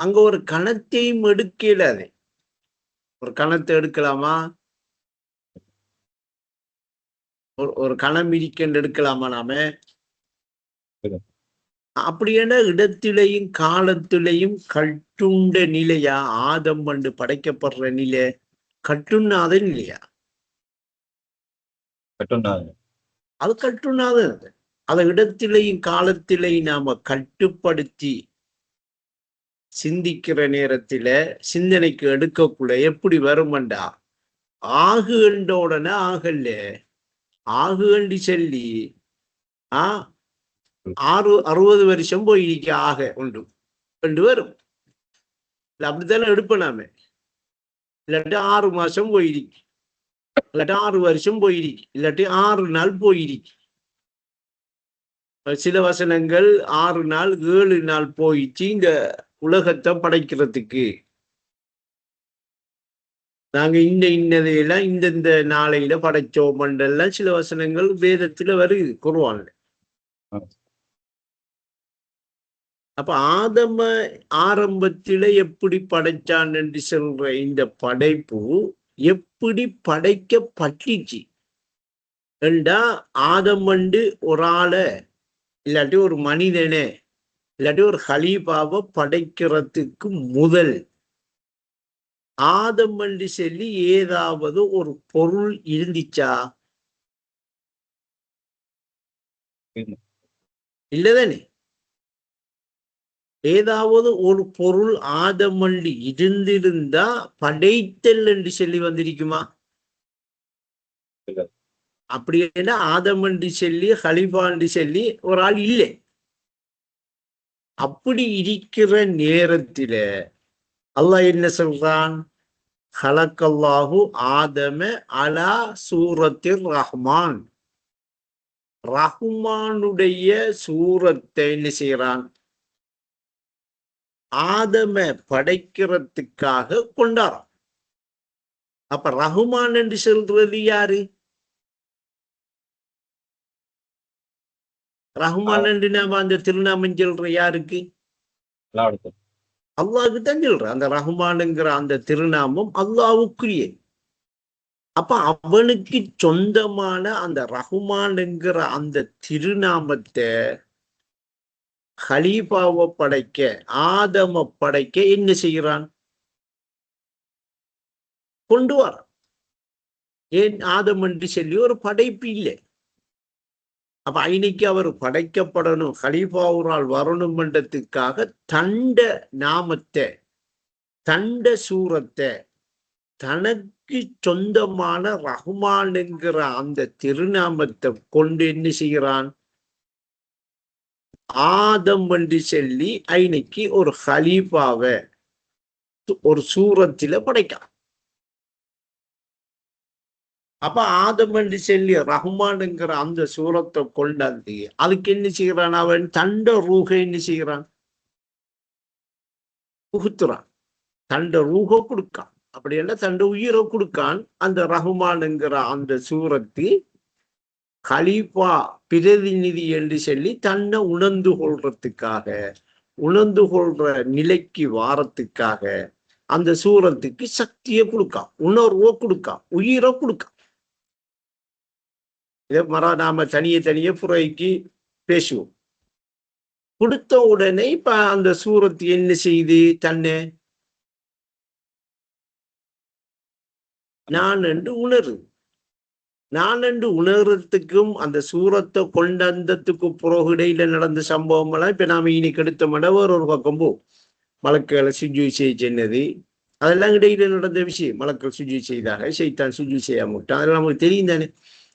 அங்க ஒரு கணத்தையும் எடுக்கல. அது ஒரு கணத்தை எடுக்கலாமா? ஒரு கணம் இருக்கென்று எடுக்கலாமா நாம? அப்படியான இடத்திலையும் காலத்திலையும் கட்டுண்ட நிலையா? ஆதம் வந்து படைக்கப்படுற நிலை கட்டுண்ணாத நிலையா? அது கட்டுண்ணாத. அதை இடத்திலையும் காலத்திலையும் நாம கட்டுப்படுத்தி சிந்திக்கிற நேரத்தில சிந்தனைக்கு எடுக்கக்குள்ள எப்படி வருமண்டா, ஆகு என்ற உடனே ஆகல்ல, ஆகு என்று சொல்லி 60 வருஷம் போயிருக்க ஆக உண்டு ரெண்டு வரும். அப்படித்தானே எடுப்ப நாம. இல்லாட்டி 6 மாசம் போயிருக்கு, இல்லாட்டி 6 வருஷம் போயிருக்கு, இல்லாட்டி 6 நாள் போயிருக்கு. சில வசனங்கள் 6 நாள் 7 நாள் போயிடுச்சு இந்த உலகத்தை படைக்கிறதுக்கு. நாங்க இன்னதையெல்லாம் இந்த நாளையில படைச்சோம் மண்டெல்லாம் சில வசனங்கள் வேதத்துல வருது, குர்ஆன்ல. அப்ப ஆதம ஆரம்பத்தில எப்படி படைச்சான் என்று சொல்ற இந்த படைப்பு எப்படி படைக்கப்பட்டுச்சு என்றா, ஆதம் வந்து ஒரு ஆளை இல்லாட்டி ஒரு மனிதனே இல்லாட்டி ஒரு ஹலீஃபாவை படைக்கிறதுக்கு முதல் ஆதம் என்று சொல்லி ஏதாவது ஒரு பொருள் இருந்துச்சா? இல்லதானே? ஏதாவது ஒரு பொருள் ஆதம் என்று இருந்திருந்தா படைத்தல் என்று சொல்லி வந்திருக்குமா? அப்படி என்ன ஆதம் என்று சொல்லி ஹலீஃபா என்று சொல்லி ஒரு ஆள் இல்லை. அப்படி இருக்கிற நேரத்தில அல்லாஹ் என்ன சொல்றான்? ஹலக்கல்லாஹு ஆதம அலா சூரத்திர் ரஹ்மான். ரஹ்மானுடைய சூரத்தை என்ன செய்யறான்? ஆதம படைக்கிறதுக்காக கொண்டாரான். அப்ப ரஹ்மான் என்று சொல்றது யாரு? ரஹ்மான் என்று நாம அந்த திருநாமம் சொல்ற யாருக்கு? அல்லாஹ்வுக்கு தான் சொல்ற. அந்த ரஹ்மானுங்கிற அந்த திருநாமம் அல்லாஹ்வுக்குரிய. அப்ப அவனுக்கு சொந்தமான அந்த ரஹ்மானுங்கிற அந்த திருநாமத்தை ஹலீஃபாவை படைக்க, ஆதம படைக்க என்ன செய்கிறான்? கொண்டு வர. ஏன் ஆதம் என்று சொல்லி ஒரு படைப்பு இல்லை. அப்ப இன்னைக்கு அவர் படைக்கப்படணும், ஹலீஃபாவுரால் வரணும் என்றதுக்காக தண்ட நாமத்தை தண்ட சூரத்தை தனக்கு சொந்தமான ரஹ்மான் என்கிற அந்த திருநாமத்தை கொண்டு என்ன செய்கிறான்? ஆதம் என்று சொல்லி ஐனைக்கு ஒரு ஹலீஃபாவை ஒரு சூரத்தில படைக்கான். அப்ப ஆதம் என்று சொல்லி ரஹ்மான்ங்கிற அந்த சூரத்தை கொண்டாந்து அதுக்கு என்ன செய்கிறான்? அவன் தண்ட ரூஹ என்ன செய்கிறான்? புகுத்துறான். தண்ட ரூஹ கொடுக்கான். அப்படி என்ன தண்ட உயிரை கொடுக்கான். அந்த ரஹ்மான்ங்கிற அந்த சூரத்து ஹலீஃபா பிரதிநிதி என்று சொல்லி தன்னை உணர்ந்து கொள்றதுக்காக, உணர்ந்து கொள்ற நிலைக்கு வாரத்துக்காக அந்த சூரத்துக்கு சக்தியை கொடுக்கான், உணர்வை கொடுக்கான், உயிரை கொடுக்கான். இதை நாம தனியே புறைக்கு பேசுவோம். கொடுத்த உடனே இப்ப அந்த சூரத்து என்ன செய்து தன்னை நான் என்று உணரு. நான் என்று உணர்றதுக்கும் அந்த சூரத்தை கொண்டதுக்கு புறகு இடையில நடந்த சம்பவம் எல்லாம் இப்ப நாம இன்னைக்கு எடுத்த வேற ஒரு பக்கம் போ. மலக்களை சுஜி செய்து அதெல்லாம் இடையில நடந்த விஷயம். மலக்கள் சுஜி செய்தாக, செய்தான் சுஜி செய்யாம விட்டான். அதெல்லாம் நமக்கு தெரியும் தானே.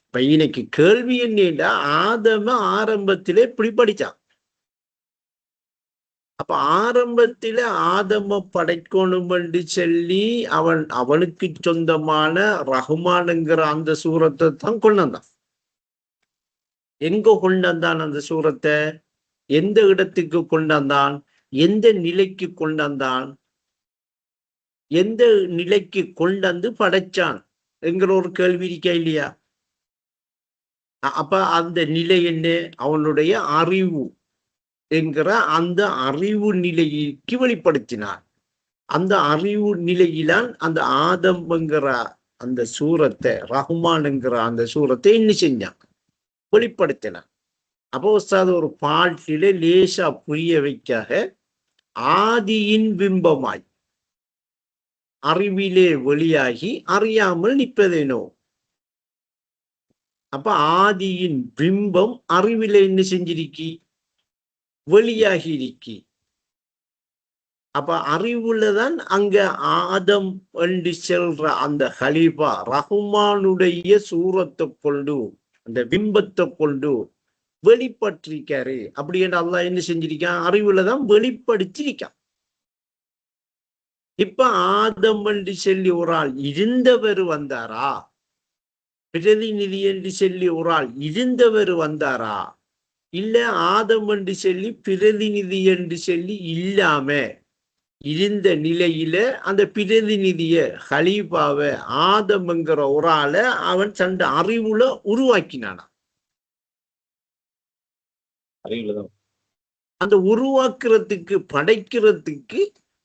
இப்ப இன்னைக்கு கேள்வி என்னடா, ஆதம ஆரம்பத்திலே இப்படி படிச்சான். அப்ப ஆரம்பத்தில ஆதம படைக்கணும் என்று சொல்லி அவனுக்கு சொந்தமான ரஹ்மானுங்கிற அந்த சூரத்தை தான் கொண்டு வந்தான். எங்க கொண்டு வந்தான் அந்த சூரத்தை? எந்த இடத்துக்கு கொண்டு வந்தான்? எந்த நிலைக்கு கொண்டு வந்தான்? எந்த நிலைக்கு கொண்டு வந்து படைச்சான் என்கிற ஒரு கேள்வி இருக்கா இல்லையா? அப்ப அந்த நிலை என்ன? அவனுடைய அறிவு. என்கிற அந்த அறிவு நிலைக்கு வெளிப்படுத்தினார். அந்த அறிவு நிலையிலான் அந்த ஆதம் என்கிற அந்த சூரத்தை, ரஹ்மான் என்கிற அந்த சூரத்தை என்ன செஞ்சான், வெளிப்படுத்தினான். அப்போ உஸ்தாது ஒரு பாட்டில லேசா புரிய வைக்காக, ஆதியின் பிம்பமாய் அறிவிலே வெளியாகி அறியாமல் நிற்பதேனோ. அப்ப ஆதியின் பிம்பம் அறிவிலே என்ன செஞ்சிருக்கி, வெளியாகி இருக்கி. அப்ப அறிவுலதான் அங்க ஆதம் என்று செல்ற அந்த ஹலீஃபா ரஹ்மானுடைய சூரத்தை கொண்டு, அந்த பிம்பத்தை கொண்டு வெளிப்பட்டிருக்காரு. அப்படி என்று அல்லாஹ் என்ன செஞ்சிருக்கான், அறிவுலதான் வெளிப்படுத்திருக்கான். இப்ப ஆதம் என்று சொல்லி ஒரு ஆள் இருந்தவர் வந்தாரா, பிரதிநிதி என்று சொல்லி ஒரு ஆள் இருந்தவர் வந்தாரா, இல்ல ஆதம் என்று சொல்லி பிரதிநிதி என்று சொல்லி இல்லாம இருந்த நிலையில அந்த பிரதிநிதிய ஹலீஃபாவை ஆதம்ங்கிற ஒரு ஆளை அவன் தன் அறிவுல உருவாக்கினானா. அந்த உருவாக்குறதுக்கு, படைக்கிறதுக்கு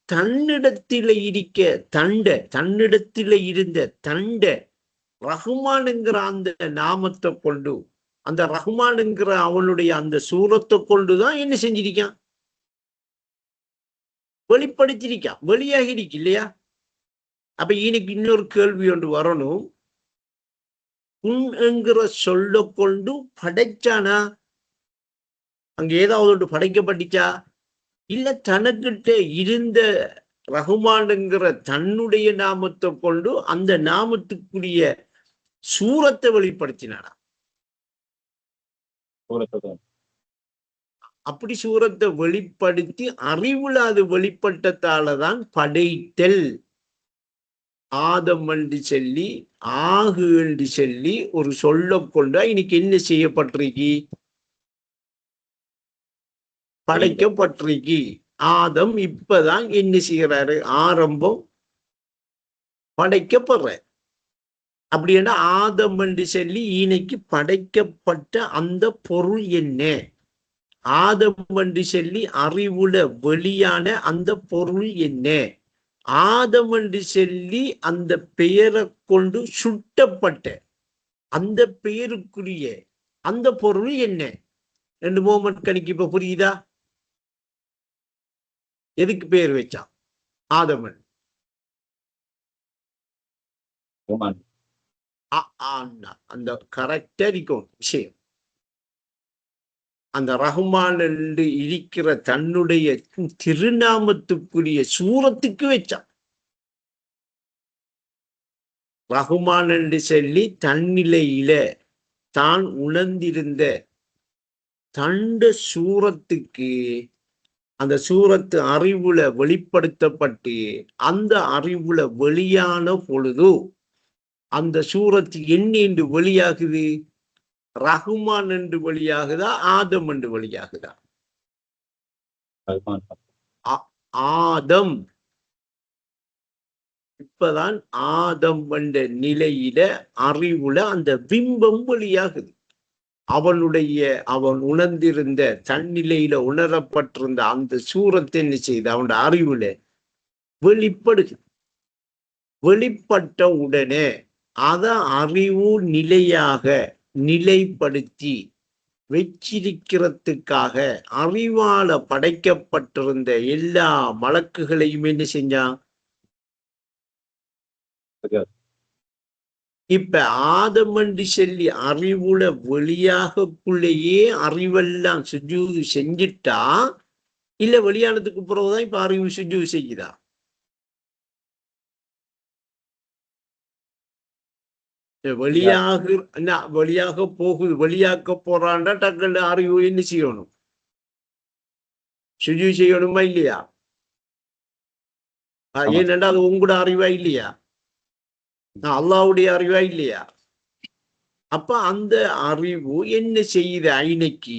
தன்னிடத்தில தன்னிடத்தில இருந்த ரஹ்மான்ங்கிற அந்த நாமத்தை கொண்டு, அந்த ரஹ்மான்ங்கிற அவனுடைய அந்த சூரத்தை கொண்டுதான் என்ன செஞ்சிருக்கான், வெளிப்படுத்திருக்கான், வெளியாகி இருக்கு இல்லையா. அப்ப இன்னைக்கு இன்னொரு கேள்வி ஒன்று வரணும், உன் என்கிற சொல்ல கொண்டு படைச்சானா, அங்க ஏதாவது ஒன்று படைக்கப்பட்டுச்சா, இல்ல தனக்கிட்ட இருந்த ரஹ்மான்ங்கிற தன்னுடைய நாமத்தை கொண்டு அந்த நாமத்துக்குரிய சூரத்தை வெளிப்படுத்தினானா. அப்படி சூரத்தை வெளிப்படுத்தி அறிவுல அது வெளிப்பட்டதாலதான் படைத்தல். ஆதம் என்று சொல்லி, ஆகு என்று சொல்லி ஒரு சொல்ல கொண்டா இன்னைக்கு என்ன செய்யப்பட்டிருக்கி, படைக்கப்பட்டிருக்கி. ஆதம் இப்பதான் என்ன செய்யறாரு, ஆரம்பம் படைக்கப்படுற. அப்படின்னா ஆதம் என்று சொல்லி இன்னைக்கு படைக்கப்பட்ட அந்த பொருள் என்ன, ஆதம் என்று சொல்லி அறிவுல வெளியான அந்த பொருள் என்ன, ஆதம் என்று சொல்லி அந்த பெயரை கொண்டு சுட்டப்பட்ட அந்த பெயருக்குரிய அந்த பொருள் என்ன ரெண்டு மோமெண்ட் கணிக்கு இப்ப புரியுதா. எதுக்கு பெயர் வச்சான் ஆதமன், அந்த கரெக்டா இருக்கும் விஷயம். அந்த ரஹ்மான் என்று இருக்கிற தன்னுடைய திருநாமத்துக்குரிய சூரத்துக்கு வச்சான். ரஹ்மான் என்று சொல்லி தன்னிலையில தான் உணர்ந்திருந்த தண்ட சூரத்துக்கு அந்த சூரத்து அறிவுல வெளிப்படுத்தப்பட்டு அந்த அறிவுல வெளியான பொழுது அந்த சூரத்து என்ன என்று வெளியாகுது, ரஹ்மான் என்று வெளியாகுதா, ஆதம் என்று வெளியாகுதா. ஆதம். இப்பதான் ஆதம் என்ற நிலையில அறிவுல அந்த பிம்பம் வெளியாகுது. அவன் உணர்ந்திருந்த தன்னிலையில உணரப்பட்டிருந்த அந்த சூரத்தை என்ன செய்து அவனுடைய அறிவுல வெளிப்படுது. வெளிப்பட்ட உடனே அத அறிவு நிலையாக நிலைப்படுத்தி வச்சிருக்கிறதுக்காக அறிவால படைக்கப்பட்டிருந்த எல்லா மலக்குகளையும் என்ன செஞ்சான். இப்ப ஆதம் என்று சொல்லி அறிவுல வெளியாகக்குள்ளேயே அறிவெல்லாம் சுஜூது செஞ்சிட்டா, இல்ல வெளியானதுக்கு பிறகுதான் இப்ப அறிவு சுஜூது செய்யுதா. வெளியாக போகுது, வெளியாக்க போறான்டா டக்குன்னு அறிவு என்ன செய்யணும், சுஜூ செய்யணுமா இல்லையா. ஏனென்றா அது உங்களோட அறிவா இல்லையா, அல்லாவுடைய அறிவா இல்லையா. அப்ப அந்த அறிவு என்ன செய்யுது, ஐனைக்கு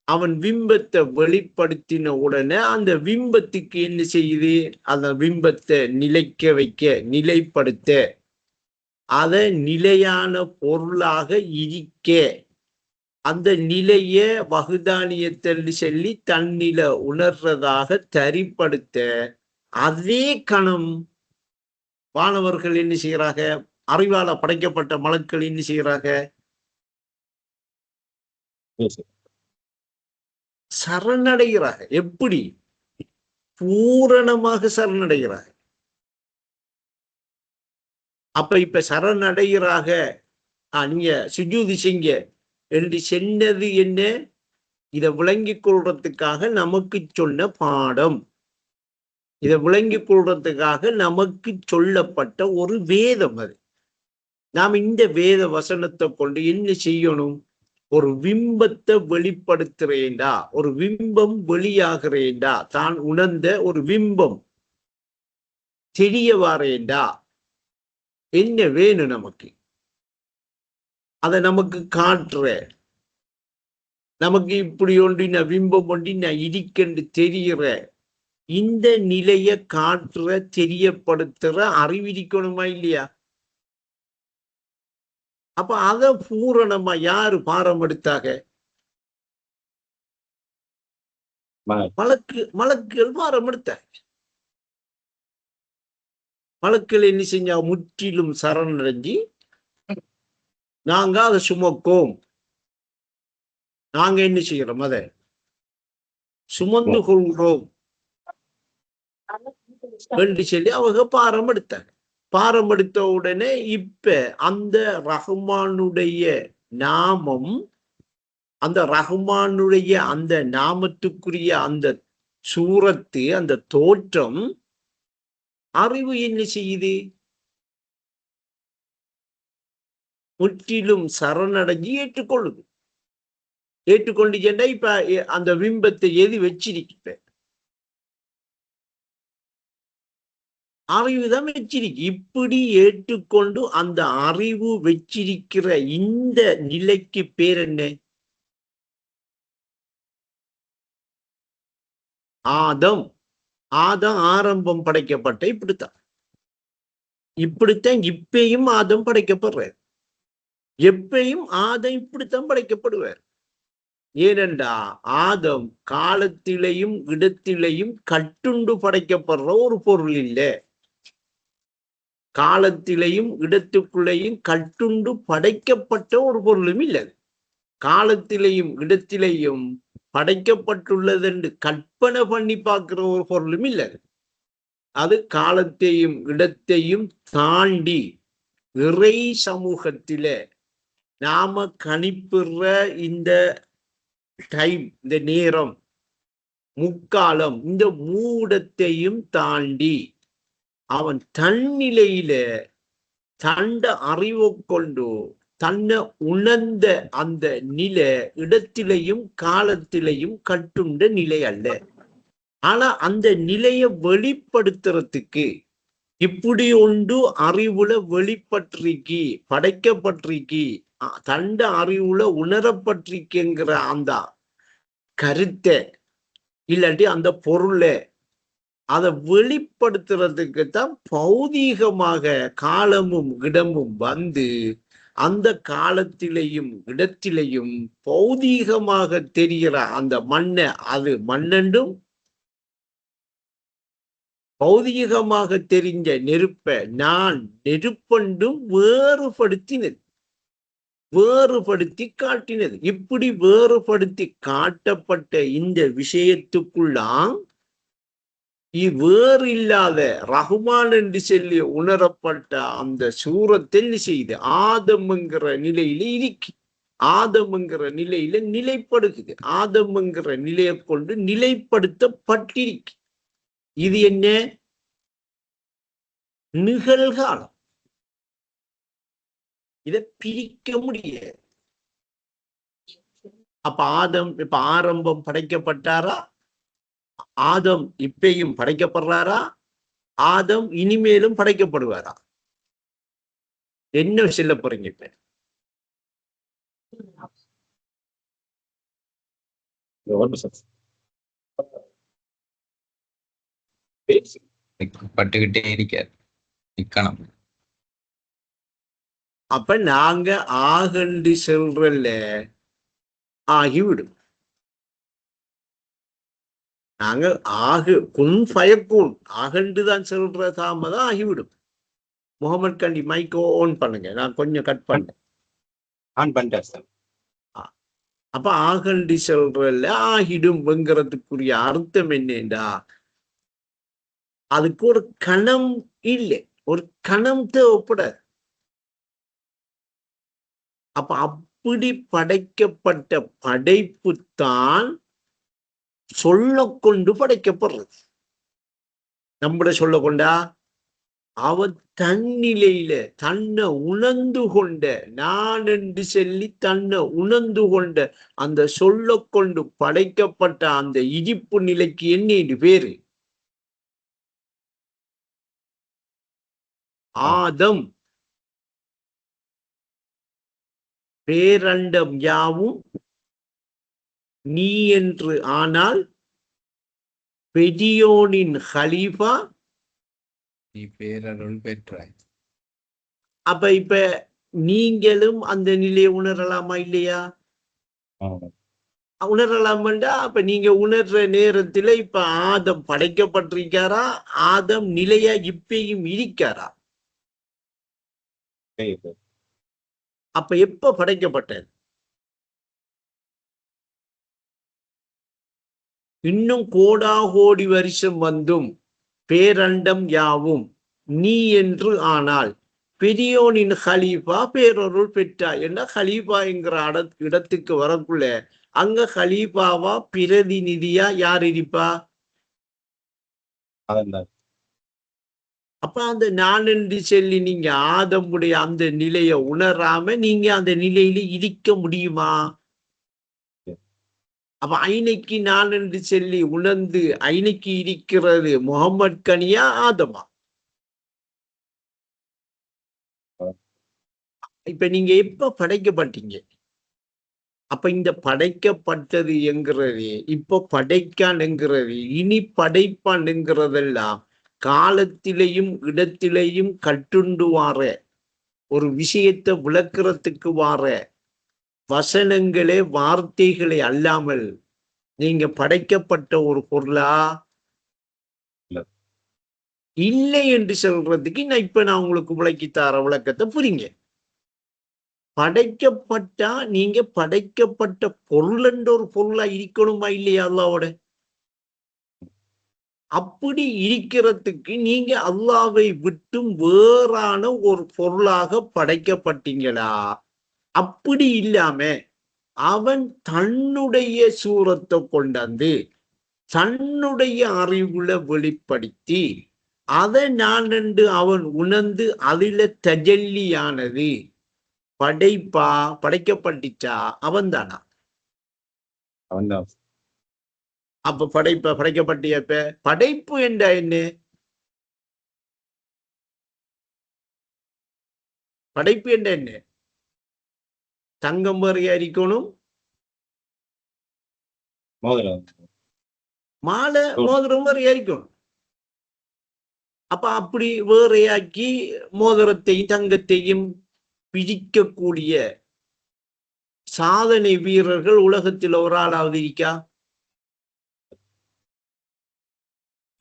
அவன் பிம்பத்தை வெளிப்படுத்தின உடனே அந்த பிம்பத்துக்கு என்ன செய்யுது, அந்த பிம்பத்தை நிலைக்க வைக்க, நிலைப்படுத்த, அதை நிலையான பொருளாக இருக்க அந்த நிலைய வகுதானியத்தல் சொல்லி தன்னில உணர்றதாக தரிப்படுத்த அதே கணம் வானவர்கள் என்ன செய்கிறாங்க, அறிவால படைக்கப்பட்ட மலக்கள் என்ன செய்கிறாங்க, சரணடைகிறாங்க. எப்படி? பூரணமாக சரணடைகிறாங்க. அப்ப இப்ப சரணடைகிறாக நீங்க சுஜூதி செய்ய என்று சொன்னது என்ன? இதை விளங்கிக் கொள்றதுக்காக நமக்கு சொன்ன பாடம், இதை விளங்கிக் கொள்றதுக்காக நமக்கு சொல்லப்பட்ட ஒரு வேதம். அது நாம் இந்த வேத வசனத்தை கொண்டு என்ன செய்யணும்? ஒரு பிம்பத்தை வெளிப்படுத்துறேன்டா, ஒரு பிம்பம் வெளியாகிறேன்டா, தான் உணர்ந்த ஒரு பிம்பம் தெரிய வாரேண்டா என்ன வேணும் நமக்கு? அதை நமக்கு காட்டுற, நமக்கு இப்படி ஒன்றின பிம்பம் ஒன்றின இருக்கென்று தெரிகிற இந்த நிலைய காட்டுற தெரியப்படுத்துற அறிவிக்கணுமா இல்லையா? அப்ப அத பூரணமா யாரு பாரம் எடுத்தாக? மலக்குகள் பாரம் எடுத்தாங்க. மலக்கள் என்ன செஞ்சா முற்றிலும் சரணடைஞ்சி நாங்க அதை சுமக்கோம், நாங்க என்ன செய்யறோம் அதை சுமந்து கொள்கிறோம் என்று சொல்லி அவங்க பாரம் எடுத்தாங்க. பாரம் எடுத்த உடனே இப்ப அந்த ரஹ்மானுடைய நாமம், அந்த ரஹ்மானுடைய அந்த நாமத்துக்குரிய அந்த சூரத்து, அந்த தோற்றம் அறிவு என்ன செய்யுது? முற்றிலும் சரணடைஞ்சு ஏற்றுக்கொள்ளுது. ஏற்றுக்கொண்டு சென்றா இப்ப அந்த பிம்பத்தை எது வச்சிருக்க? அறிவுதான் வச்சிருக்கு. இப்படி ஏற்றுக்கொண்டு அந்த அறிவு வச்சிருக்கிற இந்த நிலைக்கு பேர் என்ன? ஆதம். ஆதம் ஆரம்பம் படைக்கப்பட்ட இப்படித்தான். இப்படித்தான் இப்பயும் ஆதம் படைக்கப்படுறார். எப்பயும் ஆதம் இப்படித்தான் படைக்கப்படுவார். ஏனென்றா ஆதம் காலத்திலையும் இடத்திலையும் கட்டுண்டு படைக்கப்படுற ஒரு பொருள் இல்லை. காலத்திலையும் இடத்துக்குள்ளேயும் கட்டுண்டு படைக்கப்பட்ட ஒரு பொருளும் இல்லை. காலத்திலையும் இடத்திலையும் படைக்கப்பட்டுள்ளது என்று கற்பனை பண்ணி பார்க்கிற ஒரு பொருளும் இல்லை. அது காலத்தையும் இடத்தையும் தாண்டி இறை சமூகத்தில நாம கணிப்புற இந்த டைம், இந்த நேரம், முக்காலம், இந்த மூடத்தையும் தாண்டி அவன் தன்னிலையில தண்ட அறிவு கொண்டு தன்னை உணர்ந்த அந்த நிலை இடத்திலையும் காலத்திலையும் கட்டுண்ட நிலை அல்ல. ஆனா அந்த நிலையை வெளிப்படுத்துறதுக்கு இப்படி ஒன்று அறிவுல வெளிப்பட்டிருக்கி, படைக்கப்பட்டிருக்கி, தண்ட அறிவுல உணரப்பட்டிருக்குங்கிற அந்த கருத்தை இல்லாட்டி அந்த பொருளை அதை வெளிப்படுத்துறதுக்கு தான் பௌதீகமாக காலமும் இடமும் வந்து அந்த காலத்திலையும் இடத்திலையும் பௌதீகமாக தெரிகிற அந்த மண்ணை அது மண்ணென்றும் பௌதீகமாக தெரிஞ்ச நெருப்பை நான் நெருப்பென்றும் வேறுபடுத்தினது, வேறுபடுத்தி காட்டினது. இப்படி வேறுபடுத்தி காட்டப்பட்ட இந்த விஷயத்துக்குள்ளாம் வேறு இல்லாத ரஹ்மான் என்று சொல்லி உணரப்பட்ட அந்த சூரத்தில் செய்து ஆதம்ங்கிற நிலையில இருக்கு. ஆதம்ங்கிற நிலையில நிலைப்படுகிறது. ஆதம்ங்கிற நிலையை கொண்டு நிலைப்படுத்தப்பட்டிருக்கு. இது என்ன? நிகழ்காலம். இதை பிரிக்க முடியாது. அப்ப ஆதம் இப்ப ஆரம்பம் படைக்கப்பட்டாரா? ஆதம் இப்பையும் படைக்கப்படுறாரா? ஆதம் இனிமேலும் படைக்கப்படுவாரா? என்ன சொல்ல போறீங்க இப்ப? பட்டுக்கிட்டே இருக்கார். அப்ப நாங்க ஆகண்டு செல்றல்ல ஆகிவிடும். நாங்க குன் ஃபயக்கூன் ஆகண்டுதான் சொல்ற தாமதம் ஆகிவிடும். முகமது கண்டி மைக்கோ ஓன் பண்ணுங்க, நான் கொஞ்சம் கட் பண்ணேன். அப்ப ஆகண்டி சொல்றல ஆகிடும்ங்கிறதுக்குரிய அர்த்தம் என்னண்டா, அதுக்கு ஒரு கணம் இல்லை, ஒரு கணம் தேவைப்படாது. அப்ப அப்படி படைக்கப்பட்ட படைப்பு தான் சொல்ல கொண்டு படைக்கப்படுறது. நம்மட சொல்ல கொண்டா அவர் தன்னிலையில தன்னை உணர்ந்து கொண்ட, நான் என்று சொல்லி தன்னை உணர்ந்து கொண்ட அந்த சொல்ல கொண்டு படைக்கப்பட்ட அந்த இடிப்பு நிலைக்கு என்ன பேரு? ஆதம். பேரண்டம் யாவும் நீ என்று ஆனால் பெரியோனின் ஹலீஃபா நீ பேரருள் பெற்றாய். அப்ப இப்ப நீங்களும் அந்த நிலையை உணரலாமா இல்லையா? உணரலாமண்டா அப்ப நீங்க உணர்ற நேரத்துல இப்ப ஆதம் படைக்கப்பட்டிருக்காரா? ஆதம் நிலையா இப்பயும் இருக்காரா? அப்ப எப்ப படைக்கப்பட்டது? இன்னும் கோடாகோடி வருஷம் வந்தும் பேரண்டம் யாவும் நீ என்று ஆனால் பெரியோனின் ஹலீஃபா பேரொருள் பெற்றாய் என்ற ஹலீஃபா என்கிற இடத்துக்கு வரக்குள்ள அங்க ஹலீஃபாவா பிரதிநிதியா யார் இருப்பா? அப்ப அந்த நான் என்று சொல்லி நீங்க ஆதமுடைய அந்த நிலைய உணராம நீங்க அந்த நிலையில இருக்க முடியுமா? அப்ப ஐனைக்கு நான் என்று சொல்லி உணர்ந்து ஐனைக்கு இருக்கிறது முகமது கனியா ஆதமா? இப்ப நீங்க எப்ப படைக்கப்பட்டீங்க? அப்ப இந்த படைக்கப்பட்டது என்கிறது, இப்ப படைக்கான் என்கிறது, இனி படைப்பான் என்கிறதெல்லாம் காலத்திலையும் இடத்திலையும் கட்டுண்டு வார ஒரு விஷயத்தை விளக்குறதுக்கு வார வசனங்களே வார்த்தைகளை அல்லாமல் நீங்க படைக்கப்பட்ட ஒரு பொருளா? இல்லை என்று சொல்றதுக்கு நான் உங்களுக்கு விளக்கி தர விளக்கத்தை புரிங்க. படைக்கப்பட்டா நீங்க படைக்கப்பட்ட பொருள் என்ற ஒரு பொருளா இருக்கணுமா இல்லையா அல்லாவோட? அப்படி இருக்கிறதுக்கு நீங்க அல்லாவை விட்டும் வேறான ஒரு பொருளாக படைக்கப்பட்டீங்களா? அப்படி இல்லாம அவன் தன்னுடைய சூரத்தை கொண்டாந்து தன்னுடைய அறிவுல வெளிப்படுத்தி அதை நான் என்று அவன் உணர்ந்து அதில தஜல்லியானது படைப்பா படைக்கப்பட்டுச்சா? அவன் தானா? அவன்தான். அப்ப படைக்கப்பட்டியப்ப படைப்பு என்ற என்ன? படைப்பு என்ற என்ன? தங்கம் வேறையா இருக்கணும், மாலை மோதிரம் வேறையா இருக்கணும். அப்ப அப்படி வேறையாக்கி மோதிரத்தையும் தங்கத்தையும் பிரிக்கக்கூடிய சாதனை வீரர்கள் உலகத்தில் ஒரு ஆளாவது இருக்கா?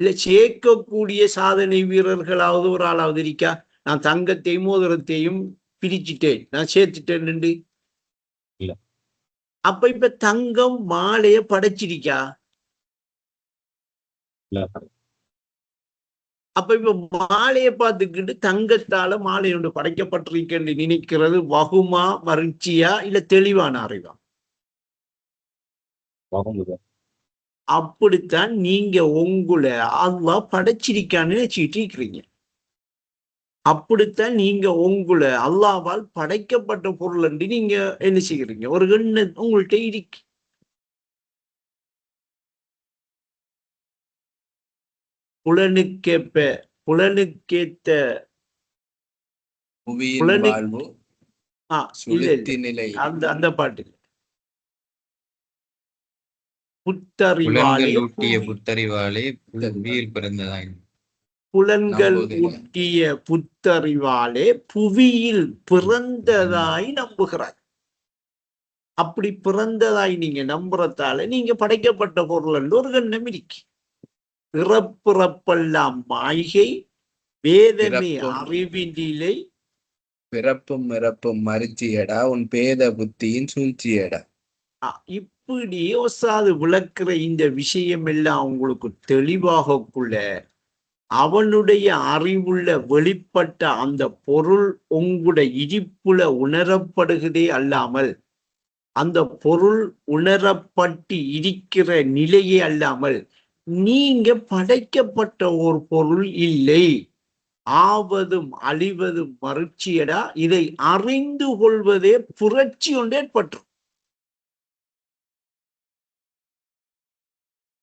இல்ல சேர்க்கக்கூடிய சாதனை வீரர்களாவது ஒரு ஆளாவது இருக்கா? நான் தங்கத்தையும் மோதிரத்தையும் பிரிச்சுட்டேன், நான் சேர்த்துட்டேன். அப்ப இப்ப தங்கம் மாலைய படைச்சிருக்கா? அப்ப இப்ப மாலையை பார்த்துக்கிட்டு தங்கத்தால மாலை ஒன்று படைக்கப்பட்டிருக்கேன்னு நினைக்கிறது வகுமா மகிழ்ச்சியா இல்ல தெளிவான அறிவா? அப்படித்தான் நீங்க உங்களை அல்லாஹ் படைச்சிருக்கான்னு நினைச்சிட்டு இருக்கிறீங்க. அப்படித்தான் நீங்க உங்களை அல்லாவால் படைக்கப்பட்ட பொருள் என்று நீங்க என்ன செய்கிறீங்க? ஒரு எண்ணம் உங்கள்கிட்ட இருக்கு. புலனுக்கேத்த அந்த பாட்டு புத்தறிவாலே புலன்கள் ஊட்டிய புத்தறிவாலே புவியில் பிறந்ததாய் நம்புகிறார். அப்படி பிறந்ததாய் நீங்க நம்புறதால நீங்க படைக்கப்பட்ட பொருள் என்று ஒரு எண்ணம் இருக்கு. இறப்பிறப்பெல்லாம் மாய்கை, வேதமே பிறப்பும் அறிவினிலை. பிறப்பும் இறப்பும் மறுச்சியடா உன் பேத புத்தியின் சூழ்ச்சியடா. இப்படி ஒசாது விளக்குற இந்த விஷயம் எல்லாம் உங்களுக்கு தெளிவாகக்குள்ள அவனுடைய அறிவுள்ள வெளிப்பட்ட அந்த பொருள் உங்களுடைய இருப்புல உணரப்படுகிறதே அல்லாமல், அந்த பொருள் உணரப்பட்டு இருக்கிற நிலையே அல்லாமல் நீங்க படைக்கப்பட்ட ஒரு பொருள் இல்லை. ஆவதும் அழிவதும் மறுச்சியடா, இதை அறிந்து கொள்வதே புரட்சி ஒன்று ஏற்பட்டு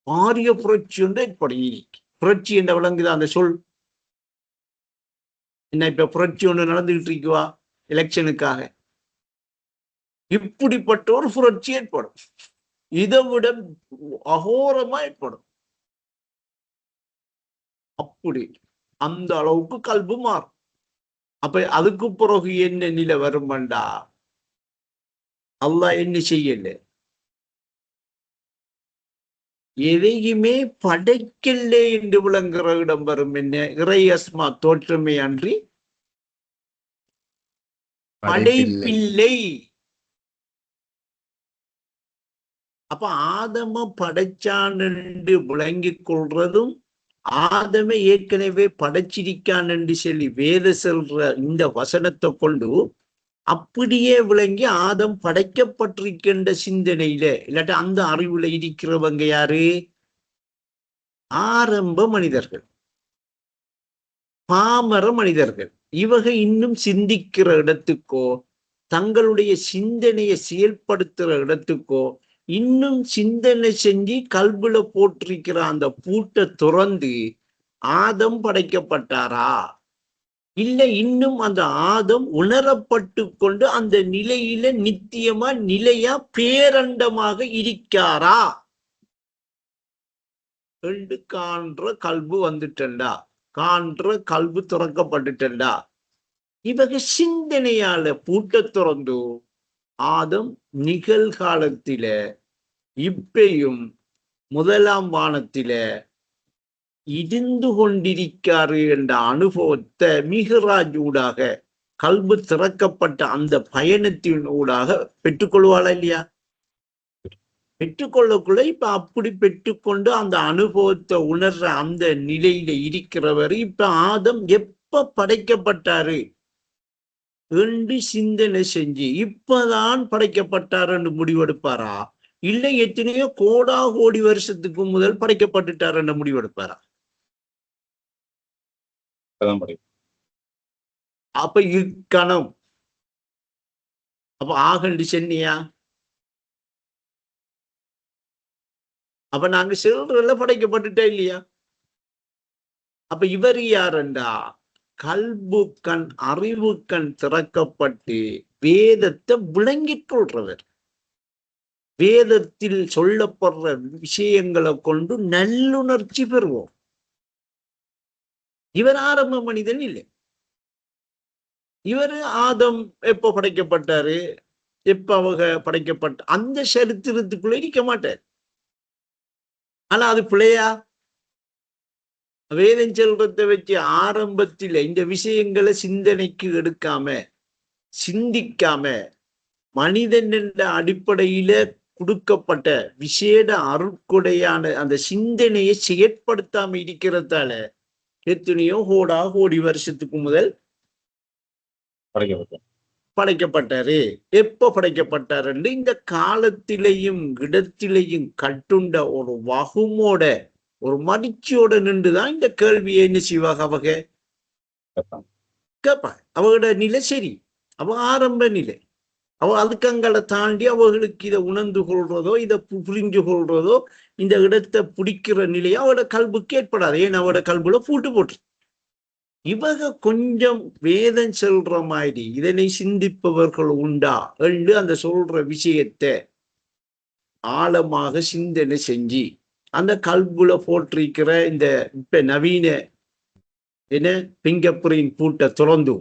பாரிய புரட்சி ஒன்று ஏற்படும். புரட்சி என்ற விளங்குது அந்த சொல். என்ன இப்ப புரட்சி ஒன்று நடந்துகிட்டு இருக்குவா எலெக்ஷனுக்காக, இப்படிப்பட்ட ஒரு புரட்சி ஏற்படும். இதை விட அகோரமா ஏற்படும். அப்படி அந்த அளவுக்கு கல்வி மாறும். அப்ப அதுக்கு பிறகு என்ன நிலை வரும்டா, அல்லாஹ் என்ன செய்யல, எதையுமே படைக்கல என்று விளங்குற இடம் வரும். என்ன இறை அஸ்மா தோற்றமே அன்றி படைப்பில்லை. அப்ப ஆதம படைச்சான் என்று விளங்கிக் கொள்றதும், ஆதமை ஏற்கனவே படைச்சிருக்கான் என்று சொல்லி வேத சொல்ற இந்த வசனத்தை கொண்டு அப்படியே விளங்கி ஆதம் படைக்கப்பட்டிருக்கின்ற சிந்தனையில இல்லாட்டி அந்த அறிவுல இருக்கிறவங்க யாரு? ஆரம்ப மனிதர்கள், பாமர மனிதர்கள். இவங்க இன்னும் சிந்திக்கிற இடத்துக்கோ தங்களுடைய சிந்தனையை செயல்படுத்துற இடத்துக்கோ இன்னும் சிந்தனை செஞ்சு கல்வில போட்டிருக்கிற அந்த பூட்டை துறந்து ஆதம் படைக்கப்பட்டாரா, இல்லை இன்னும் அந்த ஆதம் உணரப்பட்டு கொண்டு அந்த நிலையில நித்தியமா நிலையா பேரண்டமாக இருக்காரா என்று காண்ற கல்வி வந்துட்டா, காண்ற கல்வி துறக்கப்பட்டுட்டா. இவங்க சிந்தனையால பூட்ட துறந்து ஆதம் நிகழ்காலத்தில இப்பையும் முதலாம் வானத்தில இருந்து கொண்டிருக்காரு என்ற அனுபவத்தை மிகராஜ் ஊடாக கல்வி திறக்கப்பட்ட அந்த பயணத்தின் ஊடாக பெற்றுக்கொள்வாளா இல்லையா? பெற்றுக்கொள்ளக்குள்ள இப்ப அப்படி பெற்றுக்கொண்டு அந்த அனுபவத்தை உணர்ற அந்த நிலையில இருக்கிறவர் இப்ப ஆதம் எப்ப படைக்கப்பட்டாரு என்று சிந்தனை செஞ்சு இப்பதான் படைக்கப்பட்டாருன்னு முடிவெடுப்பாரா, இல்லை எத்தனையோ கோடா கோடி வருஷத்துக்கு முதல் படைக்கப்பட்டுட்டார் என்ற முடிவெடுப்பாரா? அப்ப இக்கணம் அப்ப ஆகண்டு சென்னியா? அப்ப நாங்க சிறுல படைக்கப்பட்டுட்டே இல்லையா? அப்ப இவர் யாருண்டா, கல்பு கண் அறிவு கண் திறக்கப்பட்டு வேதத்தை விளங்கிக் கொள்றவர், வேதத்தில் சொல்லப்படுற விஷயங்களை கொண்டு நல்லுணர்ச்சி பெறுவோம். இவர் ஆரம்ப மனிதன் இல்லை. இவர் ஆதம் எப்ப படைக்கப்பட்டாரு, எப்ப அவங்க படைக்கப்பட்ட அந்த சரித்திரத்துக்குள்ள இருக்க மாட்டார். ஆனா அது பிள்ளையா? வேதம் செல்றதை வச்சு ஆரம்பத்தில் இந்த விஷயங்களை சிந்தனைக்கு எடுக்காம சிந்திக்காம மனிதன் என்ற அடிப்படையில கொடுக்கப்பட்ட விசேட அருட்கொடையான அந்த சிந்தனையை செயற்படுத்தாம இருக்கிறதால எத்தனையோ கோடி வருஷத்துக்கு முதல் படைக்கப்பட்டாரு. எப்ப படைக்கப்பட்டாரு? இந்த காலத்திலையும் இடத்திலையும் கட்டுண்ட ஒரு வகுமோட ஒரு மடிச்சியோட நின்றுதான் இந்த கேள்வியை என்ன செய்வாங்க அவங்க கேட்பாங்க. அவங்களோட நிலை சரி, அவ ஆரம்ப நிலை. அவ அதுக்கங்களை தாண்டி அவர்களுக்கு இதை உணர்ந்து கொள்றதோ இதை புரிஞ்சு கொள்றதோ இந்த இடத்தை பிடிக்கிற நிலையோ அவட கல்விக்கு ஏற்படாது. ஏன் அவட கல்வில பூட்டு போட்டு இவங்க கொஞ்சம் வேதம் சொல்ற மாதிரி இதனை சிந்திப்பவர்கள் உண்டா என்று அந்த சொல்ற விஷயத்தை ஆழமாக சிந்தனை செஞ்சு அந்த கல்வில போட்டிருக்கிற இந்த இப்ப நவீன என்ன பிங்கர் பிரிண்ட் பூட்டை திறந்து,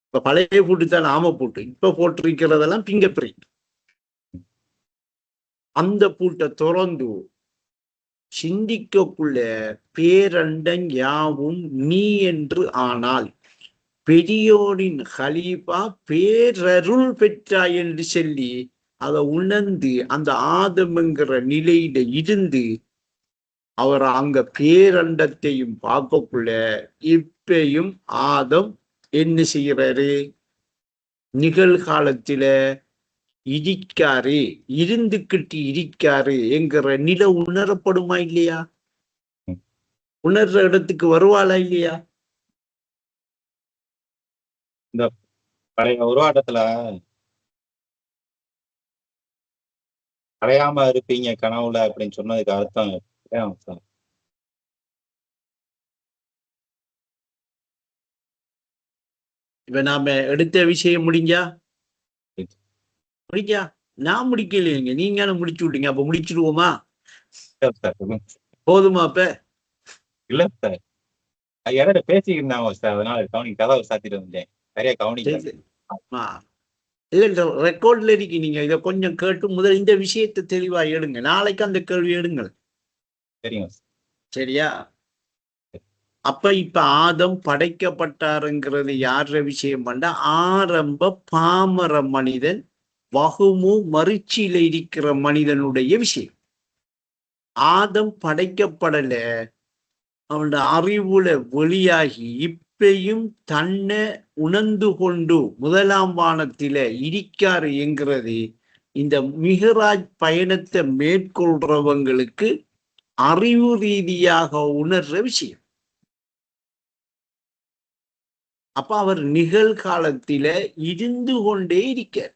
இப்ப பழைய பூட்டு தான் ஆம பூட்டு, இப்ப போட்டிருக்கிறதெல்லாம் பிங்கர் பிரிண்ட். அந்த பூட்டை திறந்து சிந்திக்கக்குள்ள பேரண்டன் யாவும் நீ என்று ஆனால் பெரியோரின் ஹலீஃபா பேரருள் பெற்றாய் என்று சொல்லி அதை உணர்ந்து அந்த ஆதம் என்கிற நிலையில இருந்து அவர் அங்க பேரண்டத்தையும் பார்க்கக்குள்ள இப்பயும் ஆதம் என்ன செய்யறாரு, நிகழ்காலத்தில இருக்காரு, இருந்துகிட்டு இருக்காரு என்கிற நிலை உணரப்படுமா இல்லையா? உணர்ற இடத்துக்கு வருவாளா இல்லையா? இந்த பழைய உருவாட்டத்துல அடையாம இருப்பீங்க கனவுல அப்படின்னு சொன்னதுக்கு அர்த்தம் ஏன் சார்? இப்ப நாம எடுத்த விஷயம் முடிஞ்சா நான் முடிக்கலைங்க, நீங்க முடிச்சு விட்டீங்க. அப்ப முடிச்சிடுவோமா? போதுமா? அப்ப இல்ல சார், இடையில பேசிக்கிட்டு இருந்தாங்க சார், அதனால கதவை சாத்திட்டு வந்தேன். சரியா கவனிக்க இல்ல, ரெக்கார்ட்ல இருக்கு. நீங்க இதை கொஞ்சம் கேட்டு முதல் இந்த விஷயத்தை தெளிவா எடுங்க. நாளைக்கு அந்த கேள்வி எடுங்க. சரிங்க சரியா? அப்ப இப்ப ஆதம் படைக்கப்பட்டாருங்கிறது யார விஷயம் பண்ண? ஆரம்ப பாமர மனிதன், வகுமு மறுச்சியில இருக்கிற மனிதனுடைய விஷயம். ஆதம் படைக்கப்படல, அவனுடைய அறிவுல வெளியாகி இப்பையும் தன்னை உணர்ந்து கொண்டு முதலாம் வானத்தில இருக்காரு என்கிறது இந்த மிகராஜ் பயணத்தை மேற்கொள்றவங்களுக்கு அறிவு ரீதியாக உணர்ற விஷயம். அப்ப அவர் நிகழ்காலத்தில இருந்து கொண்டே இருக்கார்.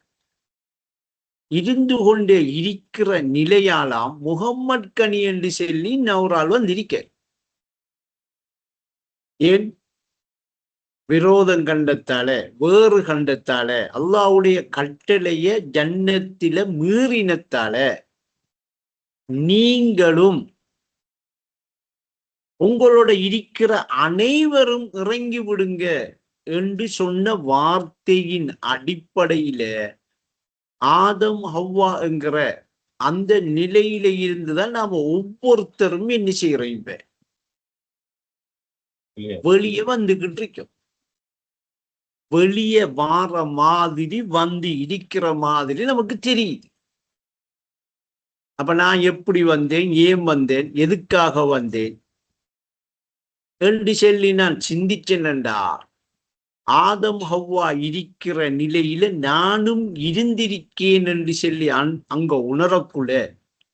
இருந்து கொண்டே இருக்கிற நிலையாலாம் முகம்மது கனி என்று சொல்லி நவரால் வந்திருக்க. ஏன்? விரோதம் கண்டத்தால, வேறு கண்டத்தால, அல்லாஹ்வுடைய கட்டளைய ஜன்னத்தில மீறினத்தால நீங்களும் உங்களோட இருக்கிற அனைவரும் இறங்கி விடுங்க என்று சொன்ன வார்த்தையின் அடிப்படையில ஆதம் ஹவ்வா என்கிற அந்த நிலையில இருந்துதான் நாம ஒவ்வொருத்தரும் என்ன செய்யறோம்? இப்ப வெளியே வந்துகிட்டு இருக்கோம். வெளியே வார மாதிரி வந்து இருக்கிற மாதிரி நமக்கு தெரியுது. அப்ப நான் எப்படி வந்தேன், ஏன் வந்தேன், எதுக்காக வந்தேன் என்று சொல்லி நான் சிந்திச்சேன்டா, ஆதம் ஹவ்வா இருக்கிற நிலையில நானும் இருந்திருக்கேன் என்று சொல்லி அங்க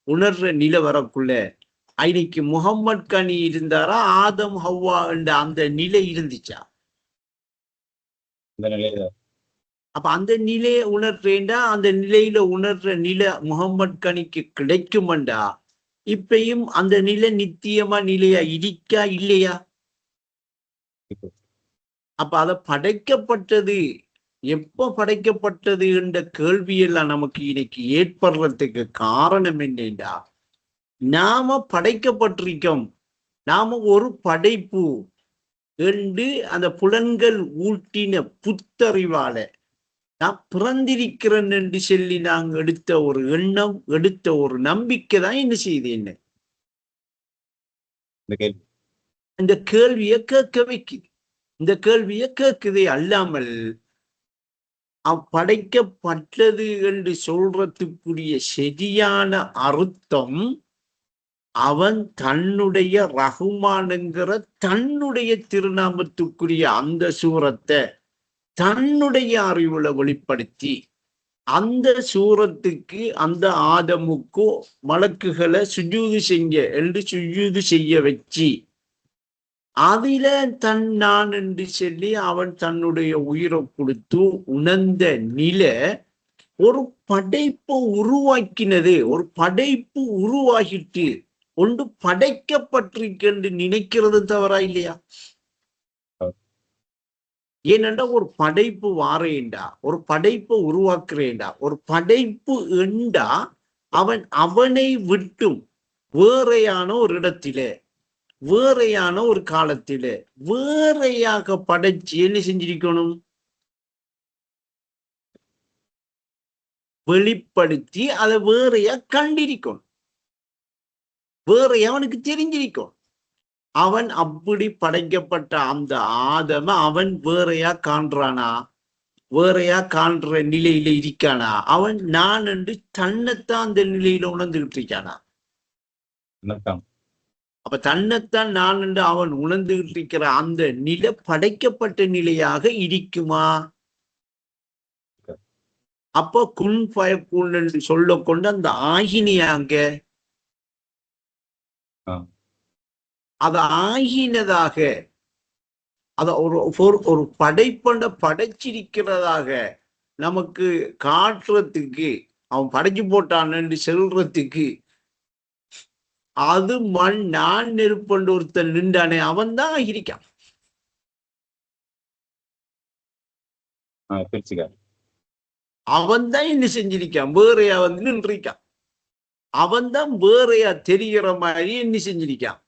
உணர்ற நிலை வரக்குள்ள இன்னைக்கு முகம்மது கனி இருந்தாரா, ஆதம் ஹவ்வா என்ற அந்த நிலை இருந்துச்சா? அப்ப அந்த நிலையை உணர்றேன்டா, அந்த நிலையில உணர்ற நிலை முகம்மது கனிக்கு கிடைக்குமண்டா, இப்பயும் அந்த நிலை நித்தியமா நிலையா இருக்கா இல்லையா? அப்ப அத படைக்கப்பட்டது எப்ப படைக்கப்பட்டது என்ற கேள்வியெல்லாம் நமக்கு இன்னைக்கு ஏற்படுறதுக்கு காரணம் என்னண்டா, நாம படைக்கப்பட்டிருக்கோம், நாம ஒரு படைப்பு என்று அந்த புலன்கள் ஊட்டின புத்தறிவால நான் பிறந்திருக்கிறேன் என்று சொல்லி நாங்க எடுத்த ஒரு எண்ணம், எடுத்த ஒரு நம்பிக்கை தான் என்ன செய்யுது என்ன இந்த கேள்வியை கேட்க வைக்குது. இந்த கேள்வியை கேட்குதே அல்லாமல் படைக்கப்பட்டது என்று சொல்றதுக்குரிய சரியான அர்த்தம் அவன் தன்னுடைய ரஹ்மான்ங்கிற தன்னுடைய திருநாமத்துக்குரிய அந்த சூரத்தை தன்னுடைய அறிவுல வெளிப்படுத்தி அந்த சூரத்துக்கு அந்த ஆதமுக்கு மலக்குகளை சுஜூது செய்ய என்று சுஜூது செய்ய வச்சு அதில நான் என்று சொல்லி அவன் தன்னுடைய உயிரை கொடுத்து உணர்ந்த நிலை ஒரு படைப்பை உருவாக்கினது. ஒரு படைப்பு உருவாகிட்டு ஒன்று படைக்கப்பட்டிருக்கு நினைக்கிறது தவறா இல்லையா? ஏனென்றா ஒரு படைப்பு வாரேண்டா, ஒரு படைப்பை உருவாக்குறேண்டா, ஒரு படைப்பு என்றா அவனை விட்டும் வேறையான ஒரு இடத்திலே, வேறையான ஒரு காலத்திலே வேறையாக படைச்சு என்ன செஞ்சிருக்கணும்? வெளிப்படுத்தி அதை வேறையா கண்டிருக்கணும், வேறையா அவனுக்கு தெரிஞ்சிருக்கும். அவன் அப்படி படைக்கப்பட்ட அந்த ஆதம அவன் வேறையா காண்றானா, வேறையா காண்ற நிலையில இருக்கானா? அவன் நான் என்று தன்னைத்தான் அந்த நிலையில உணர்ந்துகிட்டு இருக்கானா? அப்ப தன்னைத்தான் நான் என்று அவன் உணர்ந்துகிட்டு இருக்கிற அந்த நிலை படைக்கப்பட்ட நிலையாக இருக்குமா? அப்ப குன் பயக்குன் என்று சொல்ல கொண்டு அந்த ஆகினியாங்க அது ஆகினதாக, அத ஒரு படைப்பண்ட படைச்சிருக்கிறதாக நமக்கு காட்டுறதுக்கு, அவன் படைச்சு போட்டான் என்று சொல்றதுக்கு, அது மண் நான் நெருப்பண்டு ஒருத்தன் நின்றானே அவன் தான் இருக்கான். அவன் தான் என்ன செஞ்சிருக்கான், வேறையா வந்து நின்றிருக்கான். அவன் தான் வேறையா தெரிகிற மாதிரி என்ன செஞ்சிருக்கான்,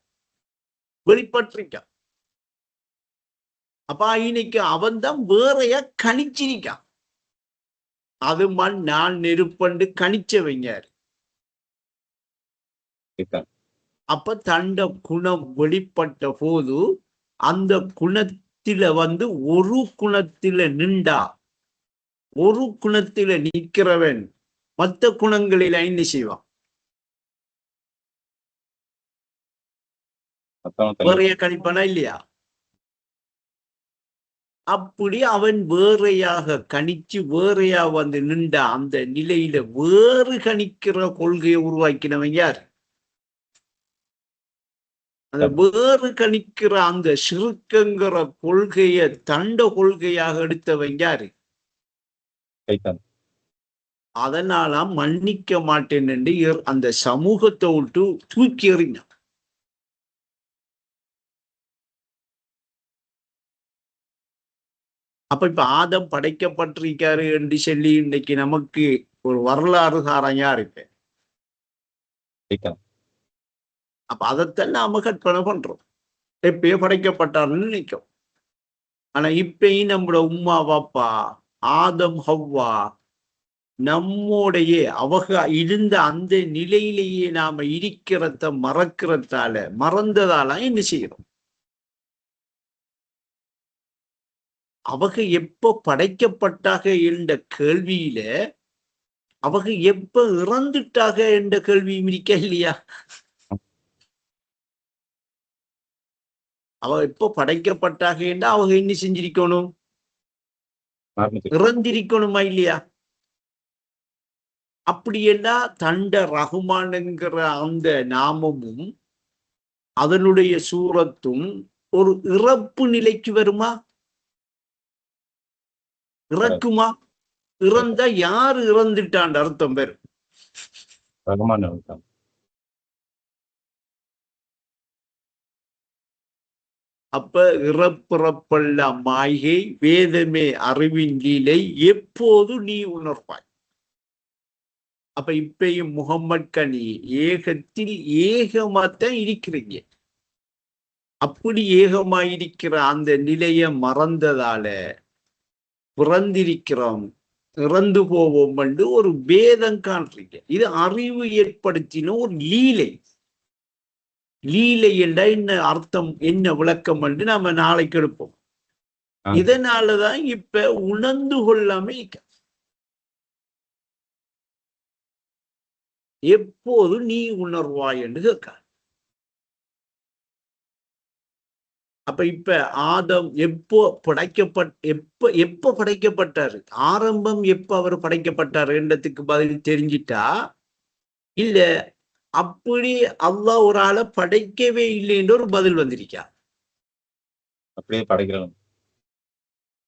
வெளிப்பட்டிருக்கான். அப்ப இன்னைக்கு அவன் தான் வேறையா கணிச்சிருக்கான். அது மண் நான் நெருப்பண்டு கணிச்சவங்க. அப்ப தண்ட குணம் வெளிப்பட்ட போது அந்த குணத்தில வந்து ஒரு குணத்தில நின்றா, ஒரு குணத்தில நிற்கிறவன் மற்ற குணங்களில் என்ன செய்வான், வேறைய கணிப்பானா இல்லையா? அப்படி அவன் வேறையாக கணிச்சு வேறையா வந்து நின்ற அந்த நிலையில வேறு கணிக்கிற கொள்கையை உருவாக்கினவன் யார்? அந்த வேறு கணிக்கிற அந்த சிறுக்கங்கிற கொள்கையை தண்ட கொள்கையாக எடுத்தவன் யாரு? அதனால மன்னிக்க மாட்டேன் என்று அந்த சமூகத்தை விட்டு தூக்கி எறிஞ்சான். அப்ப இப்ப ஆதம் படைக்கப்பட்டிருக்காரு என்று சொல்லி இன்னைக்கு நமக்கு ஒரு வரலாறு சாரஞ்சா இருக்கு. அப்ப அதைத்தான் நாம கற்பனை பண்றோம், எப்பயோ படைக்கப்பட்டாருன்னு நினைக்கும். ஆனா இப்பயும் நம்மளோட உம்மா பாப்பா ஆதம் ஹவ்வா நம்மோடைய அவங்க இருந்த அந்த நிலையிலேயே நாம இருக்கிறத மறந்ததால என்ன செய்யறோம்? அவங்க எப்ப படைக்கப்பட்டாக என்ற கேள்வியில அவங்க எப்ப இறந்துட்டாக என்ற கேள்வியும் இருக்க இல்லையா? அவ எப்ப படைக்கப்பட்டாக என்றா அவங்க என்ன செஞ்சிருக்கணும், இறந்திருக்கணுமா இல்லையா? அப்படி என்றா தண்ட ரகுமான்ங்கிற அந்த நாமமும் அதனுடைய சூரத்தும் ஒரு இறப்பு நிலைக்கு வருமா, இறக்குமா? இறந்தா யாரு இறந்துட்டான் அர்த்தம் பெறும். அப்ப இறப்பிறப்பல்ல மாய்கை வேதமே அறிவின் லீலை எப்போது நீ உணர்வாய். அப்ப இப்பயும் முகம்மது கனி ஏகத்தில் ஏகமாத்தான் இருக்கிறீங்க. அப்படி ஏகமாயிருக்கிற அந்த நிலையை மறந்ததால பிறந்திருக்கிறோம், இறந்து போவோம் என்று ஒரு பேதம் காண்றீங்க. இது அறிவு ஏற்படுத்தின ஒரு லீலை. லீலை என்றா என்ன அர்த்தம், என்ன விளக்கம் என்று நாம நாளைக்கு எடுப்போம். இதனாலதான் இப்ப உணர்ந்து கொள்ளாம எப்போது நீ உணர்வாய் என்று கேட்க. அப்ப இப்ப ஆதம் எப்போ எப்ப படைக்கப்பட்டாரு, ஆரம்பம் எப்ப அவர் படைக்கப்பட்டாரு என்றதுக்கு பதில் தெரிஞ்சிட்டா, இல்ல அப்படி அல்லாஹ் ஒரு ஆளை படைக்கவே இல்லை என்று ஒரு பதில் வந்திருக்கா. அப்படியே படைக்கிறோம்.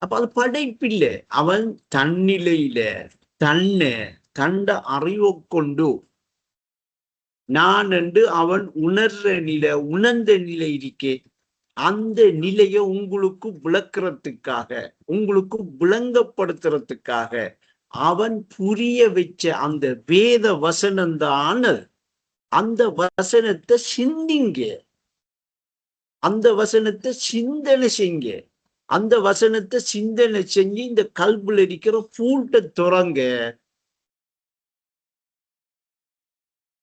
அப்ப அது படைப்பில்லை. அவன் தன்னிலையில தண்ட அறிவை கொண்டு நான் என்று அவன் உணர்ந்த நிலை இருக்கே, அந்த நிலையை உங்களுக்கு விளக்குறதுக்காக, உங்களுக்கு விளங்கப்படுத்துறதுக்காக அவன் புரிய வச்ச அந்த வேத வசனம்தான். அந்த வசனத்தை சிந்திங்க, அந்த வசனத்தை சிந்தனை செய்யுங்க, அந்த வசனத்தை சிந்தனை செஞ்சு இந்த கல்புல இருக்கிற பூட்டை துறங்க.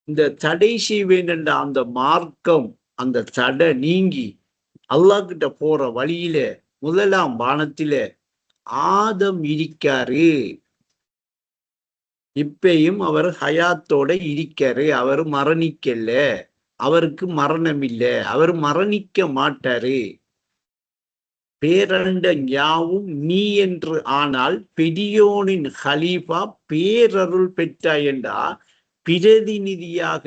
இந்த தடை செய்வேன் என்ற அந்த மார்க்கம், அந்த தடை நீங்கி அல்லாஹ் கிட்ட போற வழியில முதலாம் வானத்தில ஆதம் இருக்காரு. இப்பயும் அவர் ஹயாத்தோட இருக்காரு. அவர் மரணிக்கல, அவருக்கு மரணம் இல்லை, அவர் மரணிக்க மாட்டாரு. பேரண்ட யாவும் நீ என்று ஆனால் பெரியோனின் ஹலீஃபா பேரருள் பெற்றாய் என்றா பிரதிநிதியாக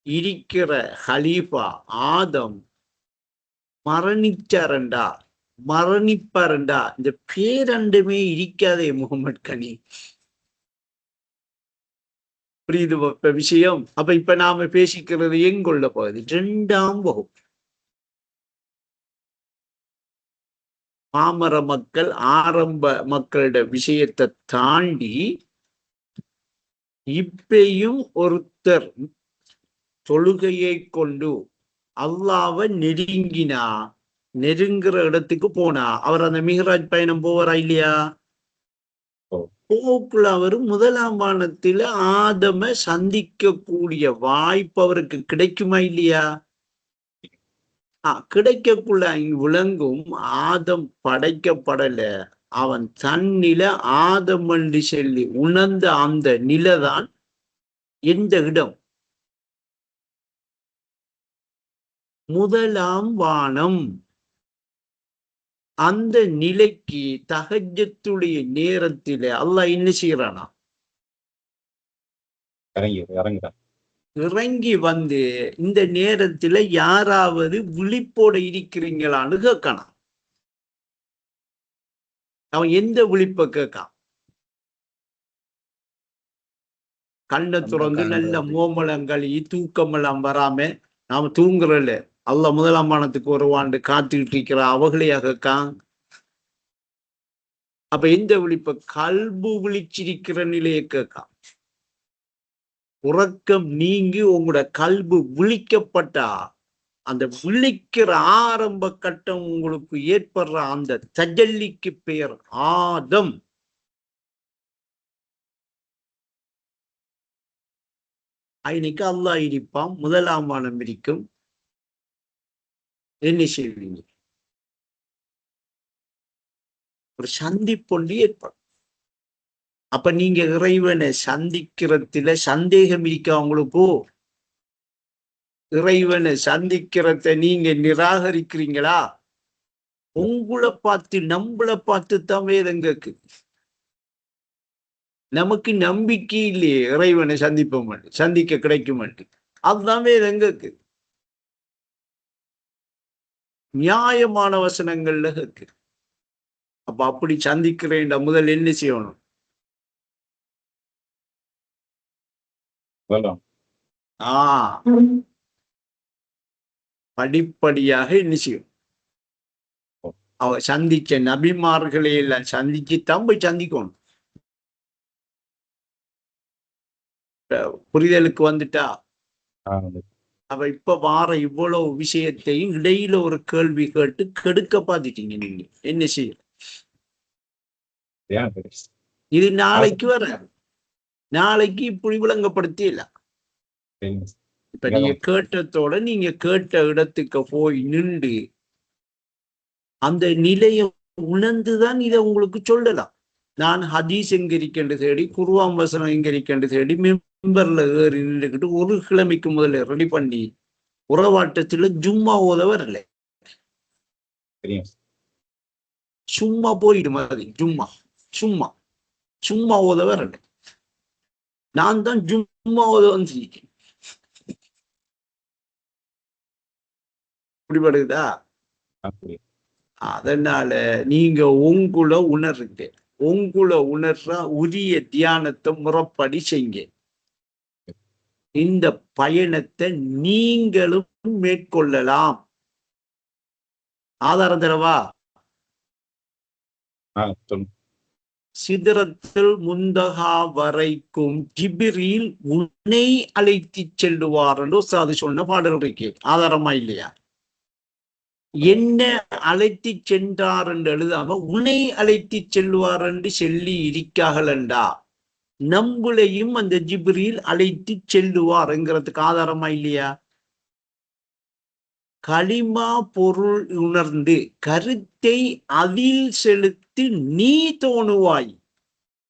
இருக்கிற ஹலீஃபா ஆதம் மரணிச்சாரண்டா, மரணிப்பாரண்டா. இந்த பேரண்டுமே இருக்காதே முகமது கனி. புரியுது விஷயம்? அப்ப இப்ப நாம பேசிக்கிறது எங்குள்ள போகுது? 2ஆம் வகுப்பு. பாமர மக்கள் ஆரம்ப மக்களோட விஷயத்தை தாண்டி இப்பயும் ஒருத்தர் தொழுகையை கொண்டு அல்லாஹ்வை நெருங்கினா, நெருங்குற இடத்துக்கு போனா அவர் அந்த மிஹ்ராஜ் பயணம் போவாரா இல்லையா? போக்குள்ள அவர் முதலாம் வானத்தில ஆதம சந்திக்கக்கூடிய வாய்ப்பு அவருக்கு கிடைக்குமா இல்லையா? கிடைக்கக்குள்ள விளங்கும். ஆதம் படைக்கப்படல, அவன் தன்னில ஆதம் என்று சொல்லி உணர்ந்த அந்த நிலைதான் எந்த இடம்? முதலாம் வானம். அந்த நிலைக்கு தஹஜ்ஜத்துடைய நேரத்தில அல்லாஹ் என்ன செய்யறானா? இறங்கி வந்து இந்த நேரத்துல யாராவது விழிப்போட இருக்கிறீங்களான்னு கேட்கணும். அவன் எந்த விழிப்ப கேட்கான்? கண்ணை துறந்து நல்ல மோமலங்கள் தூக்கமெல்லாம் வராம நாம தூங்குறல அல்லாஹ் முதலாம் வானத்துக்கு வருவான்னு காத்துக்கிட்டு இருக்கிற அவகளையா கேட்கான்? அப்ப எந்த விழிப்ப? கல்பு விழிச்சிருக்கிற நிலையை கேட்கான். உறக்கம் நீங்கி உங்களோட கல்பு விழிக்கப்பட்டா அந்த விழிக்கிற ஆரம்ப கட்டம் உங்களுக்கு ஏற்படுற அந்த தஜல்லிக்கு பெயர் ஆதம். இன்னைக்கு அல்லாஹ் இருப்பான், முதலாம் வானம் இருக்கும். என்ன செய்வீங்க? ஒரு சந்திப்பொண்டு ஏற்படும். அப்ப நீங்க இறைவனை சந்திக்கிறதுல சந்தேகம் இருக்க அவங்களுக்கோ? இறைவனை சந்திக்கிறத நீங்க நிராகரிக்கிறீங்களா? உங்களை பார்த்து நம்மளை பார்த்து தான் வேதம் கேக்கு. நமக்கு நம்பிக்கை இல்லையே இறைவனை சந்திப்போம், சந்திக்க கிடைக்கும். அதுதான் வேதம் கேக்கு. நியாயமான வசனங்கள்ல கேக்கு. அப்ப அப்படி சந்திக்கிறேன் முதல் என்ன செய்யணும்? படிப்படியாக என்ன செய்யும்? அவ சந்திச்ச நபிமார்களை எல்லாம் சந்திச்சுத்தான் போய் சந்திக்கணும். புரிதலுக்கு வந்துட்டா? அவ இப்ப வார இவ்வளவு விஷயத்தையும் இடையில ஒரு கேள்வி கேட்டு கெடுக்க பாத்துட்டீங்க. நீங்க என்ன செய்ய? இது நாளைக்கு வர, நாளைக்கு இப்படி விளங்கப்படுத்தி இல்ல. இப்ப நீங்க கேட்டதோட நீங்க கேட்ட இடத்துக்கு போய் நின்று அந்த நிலையை உணர்ந்துதான் இதை உங்களுக்கு சொல்லலாம். நான் ஹதீஸ் எங்க இருக்கேன்னு தேடி, குர்ஆன் வசனம் எங்க இருக்கேன்னு தேடி மெம்பர்ல ஏறி நின்றுக்கிட்டு ஒரு கிழமைக்கு முதல்ல ரெடி பண்ணி உறவாட்டத்துல ஜும்மா ஓத வரல. சும்மா போயிடும் அது. ஜும்மா சும்மா சும்மா ஓத வரல. நான் தான் ஜும்மா ஓத வந்துருக்கேன். புரிபடுதா? அதனால நீங்க உங்களை உணர்றீங்க. உங்களை உணர்ற உரிய தியானத்தை முறைப்படி செய்யுங்க. இந்த பயணத்தை நீங்களும் மேற்கொள்ளலாம். ஆதாரம் தரவா? சிதறத்தில் முந்தகா வரைக்கும் ஜிப்ரீல் உன்னை அழைத்து செல்லுவார் என்று உஸ்தாது சொன்ன பாடல் இருக்கு. ஆதாரமா இல்லையா? என்ன அழைத்து சென்றார் என்று எழுதாம உன்னை அழைத்து செல்வார் என்று சொல்லி இருக்கார்களா? நம்மளையும் அந்த ஜிப்ரீல் அழைத்து செல்லுவார்ங்கிறதுக்கு ஆதாரமா இல்லையா? களிமா பொருள் உணர்ந்து கருத்தை அதில் செலுத்தி நீ தோணுவாய்,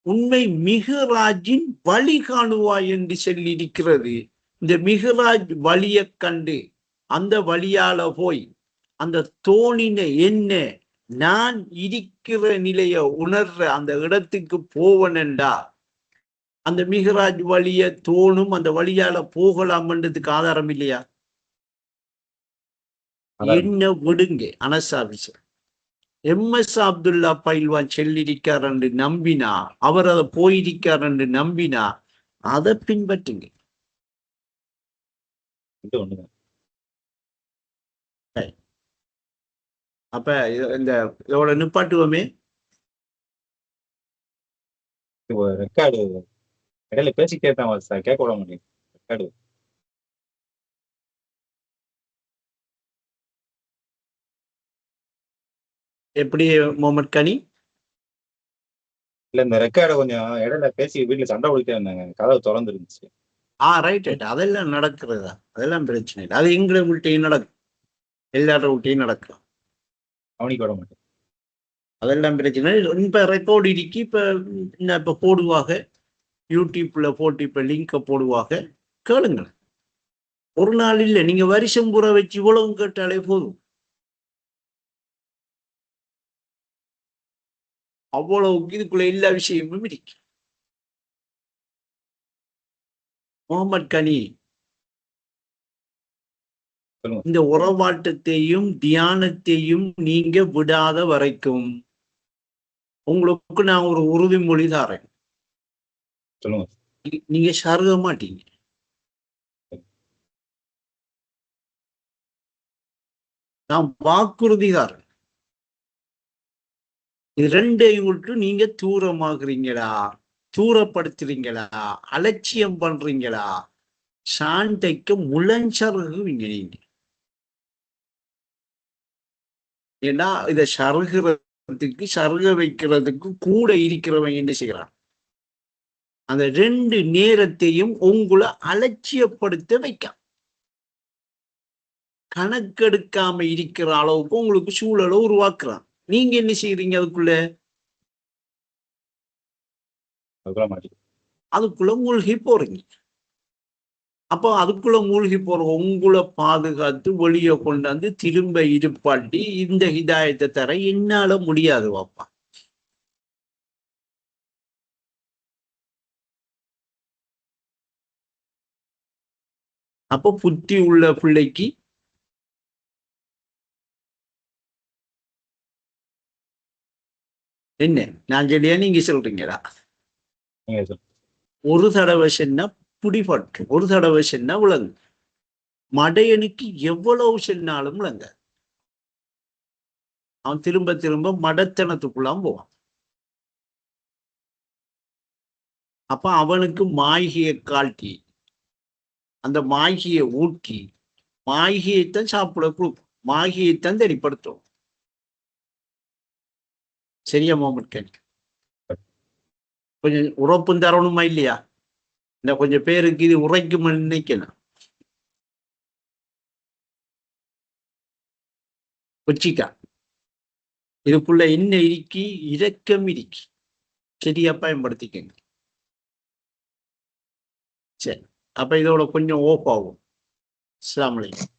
உண்மை மிகராஜின் வழி காணுவாய் என்று சொல்லியிருக்கிறது. இந்த மிகராஜ் வழியை கண்டு அந்த வழியால போய் அந்த தோணின என்ன நான் இருக்கிற நிலைய உணர்ற அந்த இடத்துக்கு போவனண்டா அந்த மிகராஜ் வழிய தோணும் அந்த வழியால போகலாம்ன்றதுக்கு ஆதாரம் இல்லையா? என்ன விடுங்க அனசாபிசர் எம்எஸ் அப்துல்லா பைல்வான் செல்லிருக்கார் என்று நம்பினா, அவர் அதை போயிருக்கார் என்று நம்பினா அதை பின்பற்றுங்க. அப்ப இந்த இதோட நிப்பாட்டுவோமே. ரெக்கார்டு இடையில பேசிக்கிட்டே தான் சார், கேட்க விட முடியும். ரெக்கார்டு எப்படி முகமது கனி? இல்ல, இந்த ரெக்கார்டை கொஞ்சம் இடையில பேசி வீட்டுல சண்டை போட்டுட்டே இருந்தாங்க, கதவு திறந்து இருந்துச்சு. ரைட் ரைட், அதெல்லாம் நடக்கிறதா, அதெல்லாம் பிரச்சனை இல்லை. அது எங்களை விட்டையும் நடக்கும், எல்லாரோட விட்டையும் நடக்கும், கவனிக்க விட மாட்டேன். அதெல்லாம் பிரச்சனை. இப்ப ரெக்கார்டு இருக்கு, இப்ப போடுவாங்க யூடியூப்ல போட்டு, இப்ப லிங்க போடுவாங்க, கேளுங்க. ஒரு நாள் இல்லை, நீங்க வருஷம் பூரா வச்சு இவ்வளவு கேட்டாலே போதும். அவ்வளவுக்கு இதுக்குள்ள எல்லா விஷயமும் இருக்கு. முகமது கனி, இந்த உறவாட்டத்தையும் தியானத்தையும் நீங்க விடாத வரைக்கும் உங்களுக்கு நான் ஒரு உறுதிமொழி தாரேன், நீங்க சருக மாட்டீங்க. நான் வாக்குறுதி தாரேன். இது ரெண்டையும் விட்டு நீங்க தூரமாக்குறீங்களா, தூரப்படுத்துறீங்களா, அலட்சியம் பண்றீங்களா, சாண்டைக்கு முழஞ்சருகுவீங்க நீங்க. ஏன்னா இதை சருகிறதுக்கு சருக வைக்கிறதுக்கு கூட இருக்கிறவங்க என்ன செய்யறான், அந்த ரெண்டு நேரத்தையும் உங்களை அலட்சியப்படுத்த வைக்க, கணக்கெடுக்காம இருக்கிற அளவுக்கு உங்களுக்கு சூழலை உருவாக்குறான். நீங்க என்ன செய்யறீங்க, அதுக்குள்ள மூழ்கி போறீங்க. அப்போ அதுக்குள்ள மூழ்கி போற உங்களை பாதுகாத்து வெளியே கொண்டாந்து திரும்ப இருப்பாட்டி இந்த ஹிதாயத்தை தர என்னால முடியாது வாப்பா. அப்போ புத்தி உள்ள பிள்ளைக்கு என்ன நான் சொல்லியா, நீங்க சொல்றீங்களா? ஒரு தடவை சொன்னா பிடிபட்டு, ஒரு தடவை சொன்னா விளங்கு. மடையனுக்கு எவ்வளவு சொன்னாலும் விளங்க, அவன் திரும்ப திரும்ப மடத்தனத்துக்குள்ளாம் போவான். அப்ப அவனுக்கு மாய்கியை காட்டி அந்த மாய்கியை ஊட்டி மாய்கியைத்தான் சாப்பிட கொடுக்கும், மாய்கியைத்தான் தெளிப்படுத்தும். சரியா முகமது கனி? கொஞ்சம் உறப்பும் தரணுமா இல்லையா? இந்த கொஞ்சம் பேருக்கு இது உரைக்கும் நினைக்கணும். கொச்சிக்கா இதுக்குள்ள என்ன இருக்கி, இரக்கம் இருக்கி, சரியா பயன்படுத்திக்கங்க. சரி, அப்ப இதோட கொஞ்சம் ஓஃப் ஆகும். அஸ்ஸலாமு அலைக்கும்.